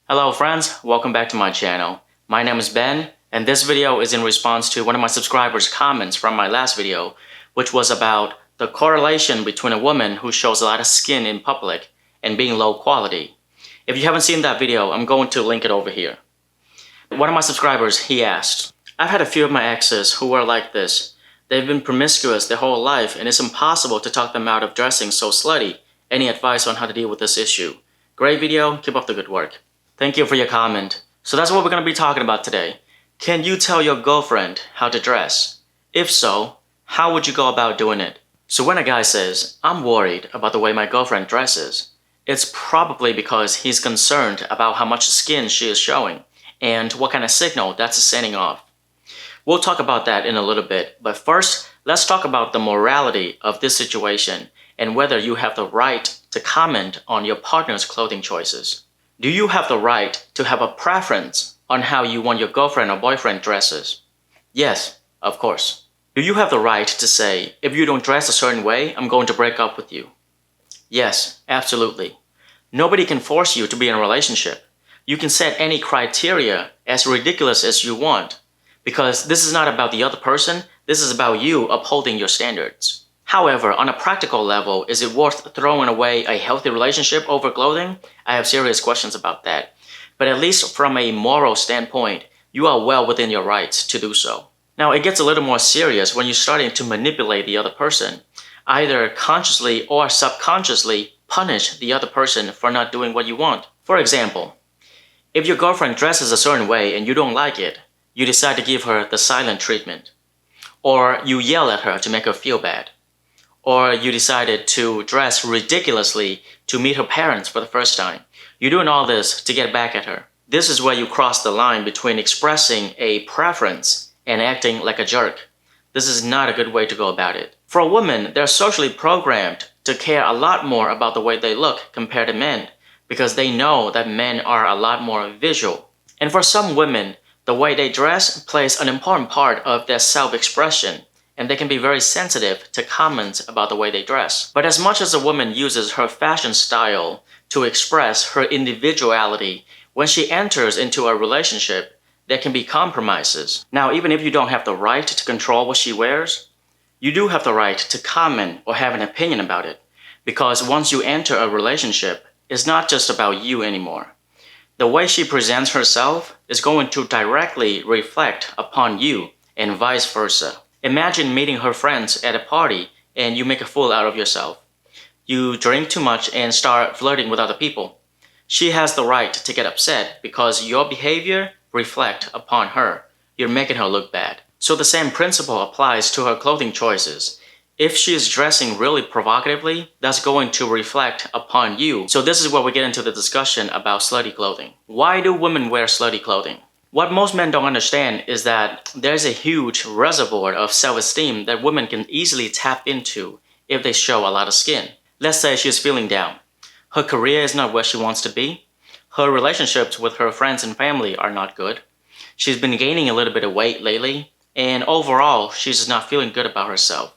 Hello friends, welcome back to my channel. My name is Ben, and this video is in response to one of my subscribers' comments from my last video, which was about the correlation between a woman who shows a lot of skin in public and being low quality. If you haven't seen that video, I'm going to link it over here. One of my subscribers, he asked, I've had a few of my exes who were like this. They've been promiscuous their whole life and it's impossible to talk them out of dressing so slutty. Any advice on how to deal with this issue? Great video, keep up the good work. Thank you for your comment. So that's what we're going to be talking about today. Can you tell your girlfriend how to dress? If so, how would you go about doing it? So when a guy says, I'm worried about the way my girlfriend dresses, it's probably because he's concerned about how much skin she is showing and what kind of signal that's sending off. We'll talk about that in a little bit, but first, let's talk about the morality of this situation and whether you have the right to comment on your partner's clothing choices. Do you have the right to have a preference on how you want your girlfriend or boyfriend dresses? Yes, of course. Do you have the right to say, if you don't dress a certain way, I'm going to break up with you? Yes, absolutely. Nobody can force you to be in a relationship. You can set any criteria as ridiculous as you want, because this is not about the other person, this is about you upholding your standards. However, on a practical level, is it worth throwing away a healthy relationship over clothing? I have serious questions about that. But at least from a moral standpoint, you are well within your rights to do so. Now, it gets a little more serious when you're starting to manipulate the other person. Either consciously or subconsciously punish the other person for not doing what you want. For example, if your girlfriend dresses a certain way and you don't like it, you decide to give her the silent treatment. Or you yell at her to make her feel bad. Or you decided to dress ridiculously to meet her parents for the first time. You're doing all this to get back at her. This is where you cross the line between expressing a preference and acting like a jerk. This is not a good way to go about it. For a woman, they're socially programmed to care a lot more about the way they look compared to men, because they know that men are a lot more visual. And for some women, the way they dress plays an important part of their self-expression, and they can be very sensitive to comments about the way they dress. But as much as a woman uses her fashion style to express her individuality, when she enters into a relationship, there can be compromises. Now, even if you don't have the right to control what she wears, you do have the right to comment or have an opinion about it, because once you enter a relationship, it's not just about you anymore. The way she presents herself is going to directly reflect upon you and vice versa. Imagine meeting her friends at a party and you make a fool out of yourself. You drink too much and start flirting with other people. She has the right to get upset because your behavior reflects upon her. You're making her look bad. So the same principle applies to her clothing choices. If she is dressing really provocatively, that's going to reflect upon you. So this is where we get into the discussion about slutty clothing. Why do women wear slutty clothing? What most men don't understand is that there's a huge reservoir of self-esteem that women can easily tap into if they show a lot of skin. Let's say she's feeling down. Her career is not where she wants to be. Her relationships with her friends and family are not good. She's been gaining a little bit of weight lately, and overall, she's just not feeling good about herself.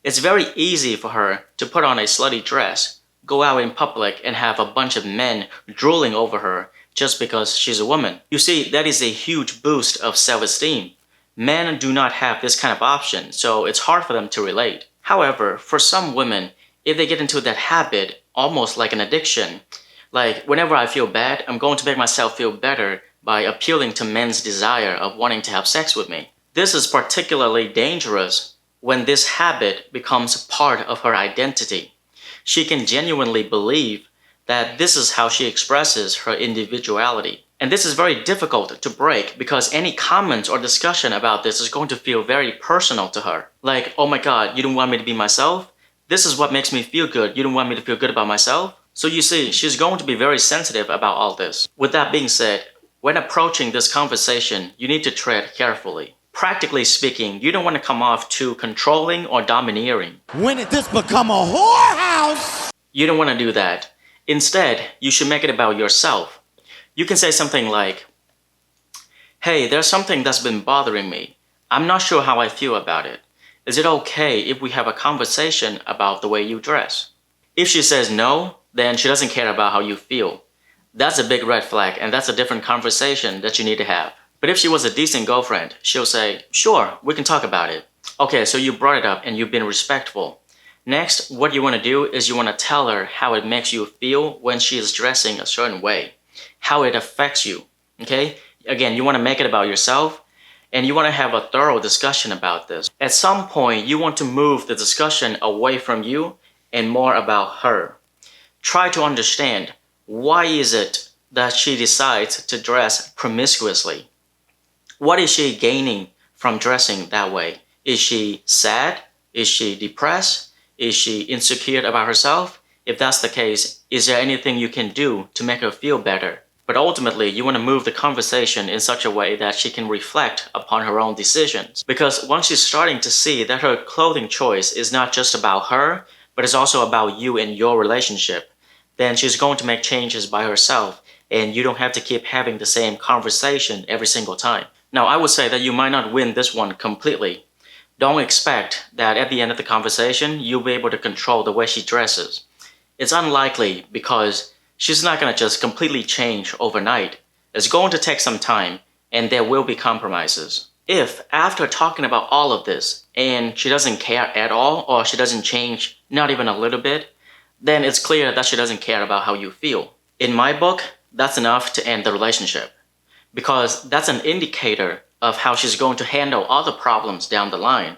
It's very easy for her to put on a slutty dress, go out in public and have a bunch of men drooling over her just because she's a woman. You see, that is a huge boost of self-esteem. Men do not have this kind of option, so it's hard for them to relate. However, for some women, if they get into that habit, almost like an addiction, like whenever I feel bad, I'm going to make myself feel better by appealing to men's desire of wanting to have sex with me. This is particularly dangerous when this habit becomes part of her identity. She can genuinely believe that this is how she expresses her individuality. And this is very difficult to break because any comments or discussion about this is going to feel very personal to her. Like, oh my god, you don't want me to be myself? This is what makes me feel good. You don't want me to feel good about myself? So you see, she's going to be very sensitive about all this. With that being said, when approaching this conversation, you need to tread carefully. Practically speaking, you don't want to come off too controlling or domineering. When did this become a whorehouse? You don't want to do that. Instead, you should make it about yourself. You can say something like, hey, there's something that's been bothering me. I'm not sure how I feel about it. Is it okay if we have a conversation about the way you dress? If she says no, then she doesn't care about how you feel. that's a big red flag, and that's a different conversation that you need to have. But if she was a decent girlfriend, she'll say, sure, we can talk about it. Okay, so you brought it up and you've been respectful. Next, what you want to do is you want to tell her how it makes you feel when she is dressing a certain way, how it affects you, okay? Again, you want to make it about yourself, and you want to have a thorough discussion about this. At some point, you want to move the discussion away from you and more about her. Try to understand, why is it that she decides to dress promiscuously? What is she gaining from dressing that way? Is she sad? Is she depressed? Is she insecure about herself? If that's the case, is there anything you can do to make her feel better? But ultimately, you want to move the conversation in such a way that she can reflect upon her own decisions. Because once she's starting to see that her clothing choice is not just about her, but it's also about you and your relationship, then she's going to make changes by herself, and you don't have to keep having the same conversation every single time. Now, I would say that you might not win this one completely. Don't expect that at the end of the conversation, you'll be able to control the way she dresses. It's unlikely because she's not going to just completely change overnight. It's going to take some time, and there will be compromises. If, after talking about all of this, and she doesn't care at all, or she doesn't change not even a little bit, then it's clear that she doesn't care about how you feel. In my book, that's enough to end the relationship, because that's an indicator of how she's going to handle other problems down the line.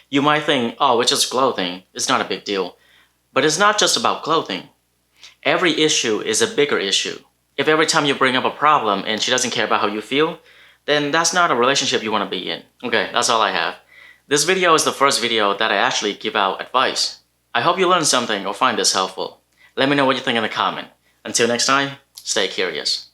You might think, oh, it's just clothing, it's not a big deal. But it's not just about clothing. Every issue is a bigger issue. If every time you bring up a problem and she doesn't care about how you feel, then that's not a relationship you want to be in. Okay, that's all I have. This video is the first video that I actually give out advice. I hope you learned something or find this helpful. Let me know what you think in the comment. Until next time, stay curious.